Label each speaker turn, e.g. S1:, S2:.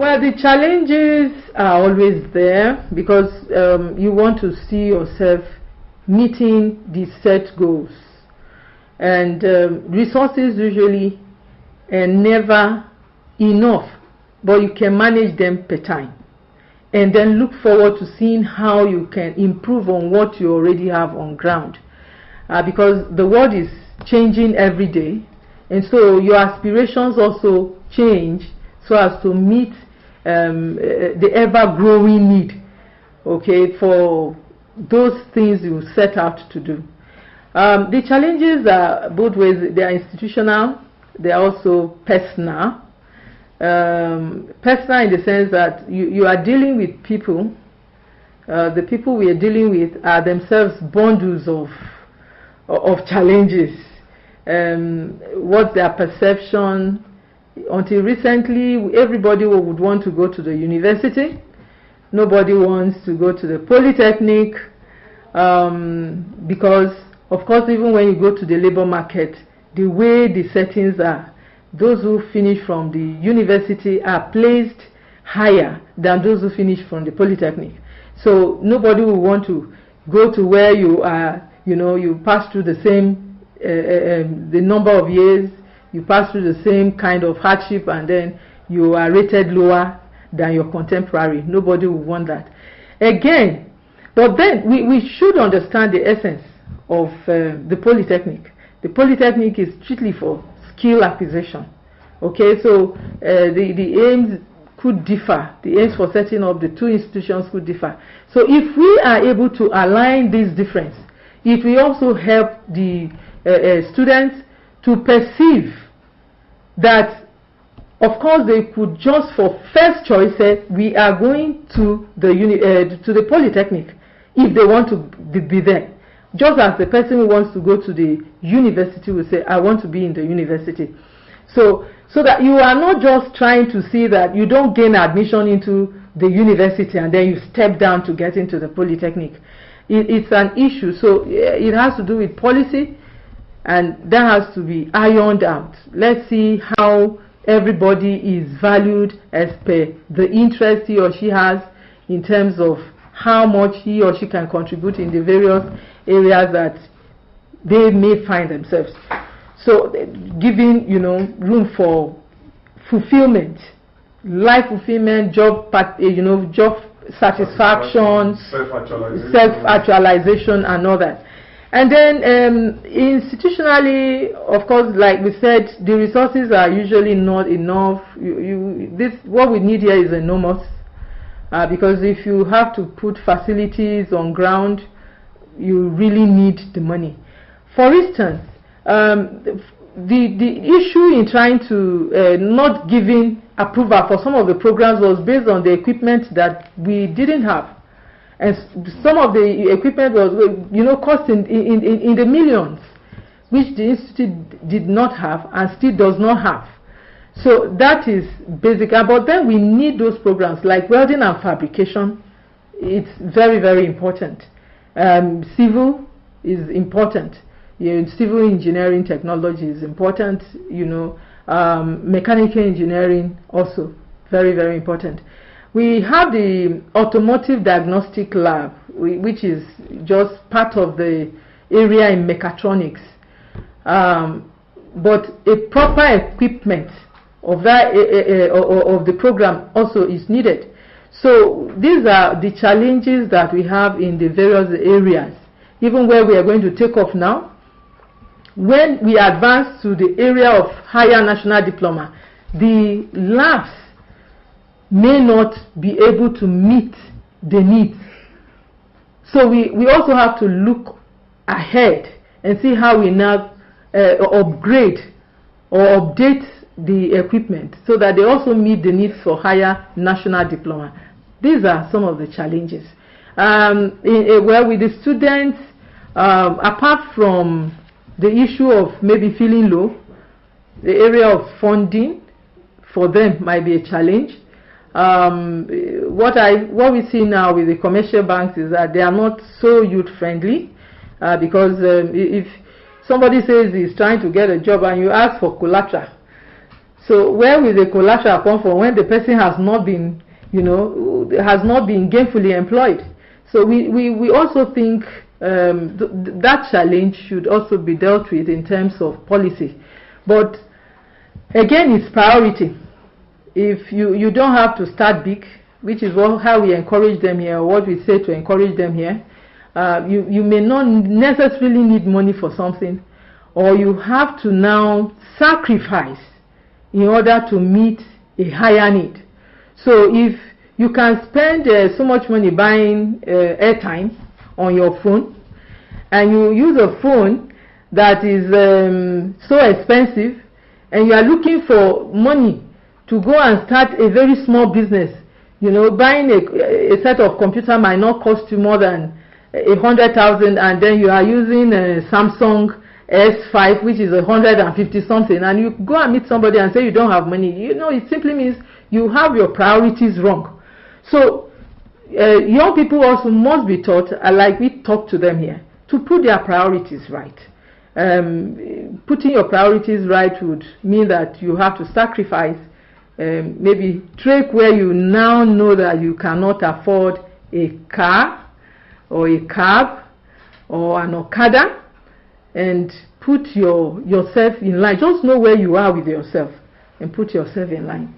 S1: Well, the challenges are always there because you want to see yourself meeting the set goals, and resources usually are never enough, but you can manage them per time and then look forward to seeing how you can improve on what you already have on ground, because the world is changing every day, and so your aspirations also change so as to meet the ever-growing need, okay, for those things you set out to do. The challenges are both ways. They are institutional, they are also personal. Personal in the sense that you are dealing with people. The people we are dealing with are themselves bundles of challenges. What's their perception? Until recently, everybody would want to go to the university. Nobody wants to go to the polytechnic, because, of course, even when you go to the labor market, the way the settings are, those who finish from the university are placed higher than those who finish from the polytechnic. So nobody will want to go to where you are, you pass through the same, the number of years, you pass through the same kind of hardship, and then you are rated lower than your contemporary. Nobody will want that. Again, but then we should understand the essence of the polytechnic. The polytechnic is strictly for skill acquisition. Okay, so the aims could differ. The aims for setting up the two institutions could differ. So if we are able to align this difference, it will also help the students to perceive that, of course, they could just for first choice say we are going to the polytechnic if they want to be there. Just as the person who wants to go to the university will say, I want to be in the university. So that you are not just trying to see that you don't gain admission into the university and then you step down to get into the polytechnic. It's an issue. So it has to do with policy, and that has to be ironed out. Let's see how everybody is valued as per the interest he or she has in terms of how much he or she can contribute in the various areas that they may find themselves. So giving room for fulfillment, life fulfillment, job job satisfaction, self-actualization and all that. And then institutionally, of course, like we said, the resources are usually not enough. What we need here is enormous, because if you have to put facilities on ground, you really need the money. For instance, the issue in trying to not giving approval for some of the programs was based on the equipment that we didn't have, and some of the equipment was cost in the millions, which the institute did not have and still does not have. So that is basic. But then we need those programs like welding and fabrication. It's very, very important. Civil is important. Civil engineering technology is important. Mechanical engineering also very, very important. We have the automotive diagnostic lab, which is just part of the area in mechatronics. But a proper equipment of that of the program also is needed. So these are the challenges that we have in the various areas. Even where we are going to take off now, when we advance to the area of higher national diploma, the labs may not be able to meet the needs. So we also have to look ahead and see how we now upgrade or update the equipment so that they also meet the needs for higher national diploma. These are some of the challenges. Where with the students, apart from the issue of maybe feeling low, the area of funding for them might be a challenge. What we see now with the commercial banks is that they are not so youth friendly, because if somebody says he's trying to get a job and you ask for collateral, So where will the collateral come from when the person has not been, has not been gainfully employed? So we also think that challenge should also be dealt with in terms of policy. But again, it's priority. If you don't have to start big, which is how we encourage them here, or what we say to encourage them here, you may not necessarily need money for something, or you have to now sacrifice in order to meet a higher need. So if you can spend so much money buying airtime on your phone, and you use a phone that is so expensive, and you are looking for money to go and start a very small business, buying a set of computer might not cost you more than 100,000, and then you are using a Samsung S5, which is 150 something, and you go and meet somebody and say you don't have money. It simply means you have your priorities wrong. So young people also must be taught, like we talk to them here, to put their priorities right. Putting your priorities right would mean that you have to sacrifice, maybe trek where you now know that you cannot afford a car or a cab or an Okada, and put yourself in line. Just know where you are with yourself and put yourself in line.